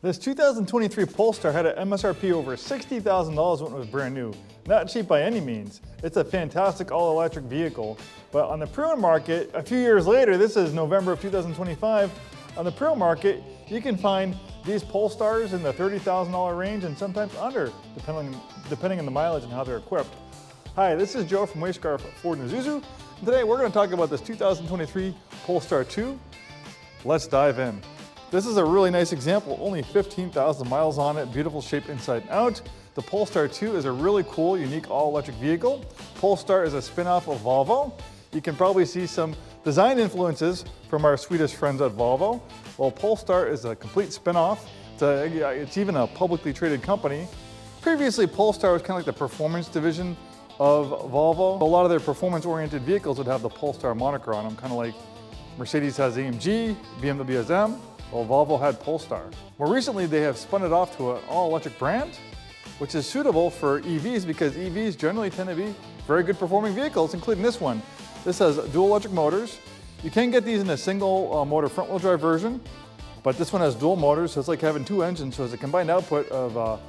This 2023 Polestar had an MSRP over $60,000 when it was brand new. Not cheap by any means. It's a fantastic all-electric vehicle. But on the pre-owned market, a few years later, this is November of 2025, on the pre-owned market, you can find these Polestars in the $30,000 range and sometimes under, depending on the mileage and how they're equipped. Hi, this is Joe from Way Scarff Ford Isuzu. And today we're going to talk about this 2023 Polestar 2. Let's dive in. This is a really nice example, only 15,000 miles on it, beautiful shape inside and out. The Polestar 2 is a really cool, unique all-electric vehicle. Polestar is a spin-off of Volvo. You can probably see some design influences from our Swedish friends at Volvo. Well, Polestar is a complete spin-off. It's even a publicly traded company. Previously, Polestar was kind of like the performance division of Volvo. A lot of their performance-oriented vehicles would have the Polestar moniker on them, kind of like Mercedes has AMG, BMW has M. Well, Volvo had Polestar. More recently, they have spun it off to an all-electric brand, which is suitable for EVs because EVs generally tend to be very good performing vehicles, including this one. This has dual electric motors. You can get these in a single motor front-wheel drive version, but this one has dual motors, so it's like having two engines, so it's a combined output of a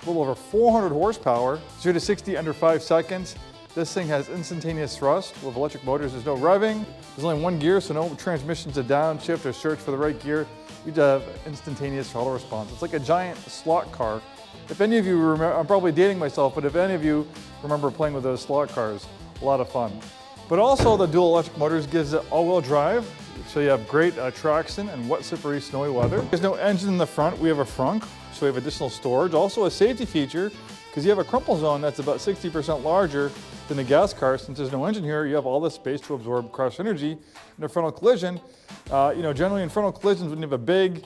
little over 400 horsepower, 0 to 60 under 5 seconds. This thing has instantaneous thrust. With electric motors, there's no revving. There's only one gear, so no transmissions to downshift or search for the right gear. You just have instantaneous throttle response. It's like a giant slot car. If any of you remember, I'm probably dating myself, but if any of you remember playing with those slot cars, a lot of fun. But also the dual electric motors gives it all-wheel drive, so you have great traction and wet, slippery, snowy weather. There's no engine in the front. We have a frunk, so we have additional storage. Also a safety feature, because you have a crumple zone that's about 60% larger than a gas car. Since there's no engine here, you have all this space to absorb crush energy in a frontal collision. Generally in frontal collisions, when you have a big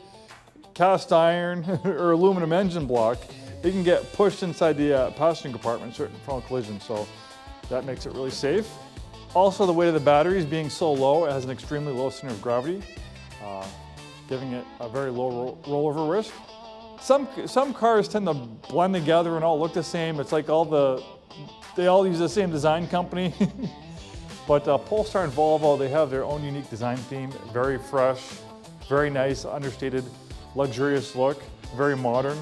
cast iron or aluminum engine block, it can get pushed inside the passenger compartment in certain frontal collisions, so that makes it really safe. Also, the weight of the batteries being so low, it has an extremely low center of gravity, giving it a very low rollover risk. Some cars tend to blend together and all look the same. It's like they all use the same design company. But Polestar and Volvo, they have their own unique design theme. Very fresh, very nice, understated, luxurious look, very modern.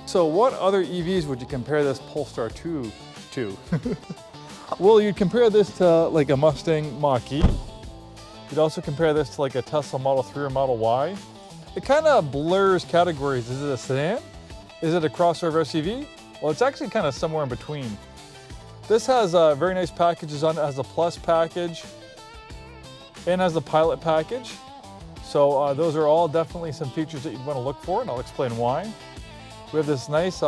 So what other EVs would you compare this Polestar 2 to? Well, you'd compare this to like a Mustang Mach-E. You'd also compare this to like a Tesla Model 3 or Model Y. It kind of blurs categories. Is it a sedan? Is it a crossover SUV? Well, it's actually kind of somewhere in between. This has very nice packages on it. It has a Plus package and has the Pilot package. So those are all definitely some features that you'd want to look for, and I'll explain why. We have this nice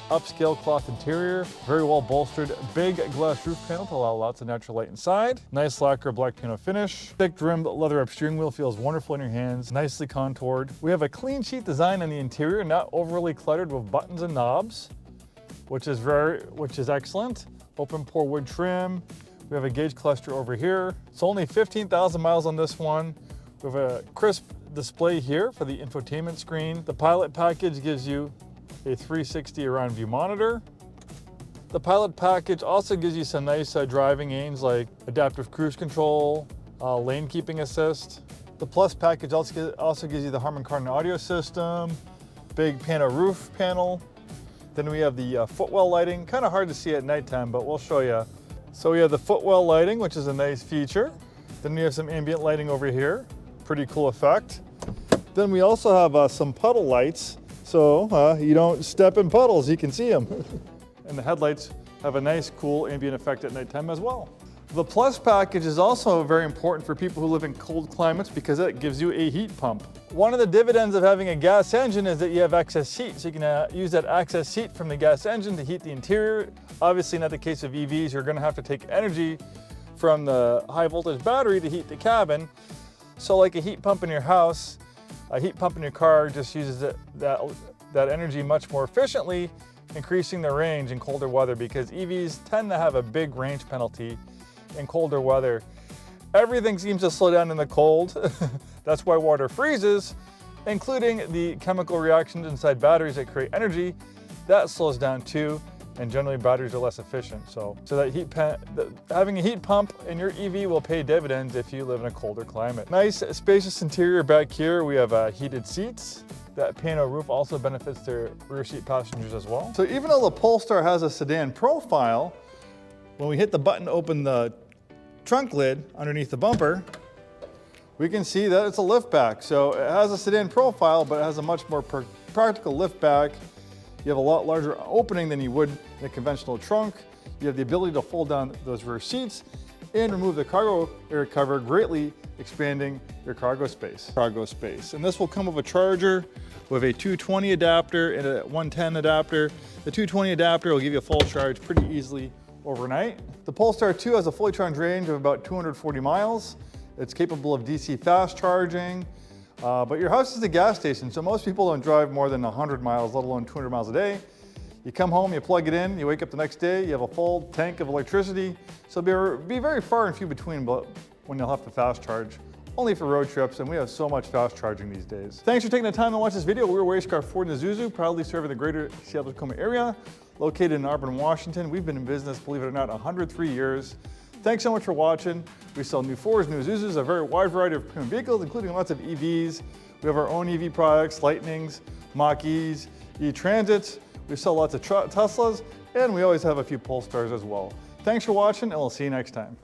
upscale cloth interior, very well bolstered, big glass roof panel to allow lots of natural light inside. Nice lacquer black piano finish. Thick trimmed leather up steering wheel feels wonderful in your hands, nicely contoured. We have a clean sheet design on the interior, not overly cluttered with buttons and knobs, which is excellent. Open pore wood trim. We have a gauge cluster over here. It's only 15,000 miles on this one. We have a crisp display here for the infotainment screen. The Pilot package gives you a 360 around view monitor. The Pilot package also gives you some nice driving aids like adaptive cruise control, lane keeping assist. The Plus package also gives you the Harman Kardon audio system, big piano roof panel. Then we have the footwell lighting, kind of hard to see at nighttime, but we'll show you. So we have the footwell lighting, which is a nice feature. Then we have some ambient lighting over here, pretty cool effect. Then we also have some puddle lights, so you don't step in puddles, you can see them. And the headlights have a nice, cool ambient effect at nighttime as well. The Plus package is also very important for people who live in cold climates because it gives you a heat pump. One of the dividends of having a gas engine is that you have excess heat, so you can use that excess heat from the gas engine to heat the interior. Obviously not the case of EVs, you're going to have to take energy from the high voltage battery to heat the cabin. So like a heat pump in your house, a heat pump in your car just uses that energy much more efficiently, increasing the range in colder weather because EVs tend to have a big range penalty in colder weather. Everything seems to slow down in the cold. That's why water freezes, including the chemical reactions inside batteries that create energy. That slows down too. and generally batteries are less efficient. So that having a heat pump in your EV will pay dividends if you live in a colder climate. Nice spacious interior back here. We have heated seats. That piano roof also benefits their rear seat passengers as well. So even though the Polestar has a sedan profile, when we hit the button to open the trunk lid underneath the bumper, we can see that it's a liftback. So it has a sedan profile, but it has a much more practical liftback. You have a lot larger opening than you would in a conventional trunk. You have the ability to fold down those rear seats and remove the cargo air cover, greatly expanding your cargo space. And this will come with a charger with a 220 adapter and a 110 adapter. The 220 adapter will give you a full charge pretty easily overnight. The Polestar 2 has a fully charged range of about 240 miles. It's capable of DC fast charging, but your house is a gas station, so most people don't drive more than 100 miles, let alone 200 miles a day. You come home, you plug it in, you wake up the next day, you have a full tank of electricity, so it'll be very far and few between when you'll have to fast charge, only for road trips, and we have so much fast charging these days. Thanks for taking the time to watch this video. We're Way Scarff Ford Isuzu, proudly serving the greater Seattle-Tacoma area, located in Auburn, Washington. We've been in business, believe it or not, 103 years. Thanks so much for watching. We sell new Fords, new Isuzus, a very wide variety of premium vehicles, including lots of EVs. We have our own EV products, Lightnings, Mach-E's, E-Transits. We sell lots of Teslas, and we always have a few Polestars as well. Thanks for watching, and we'll see you next time.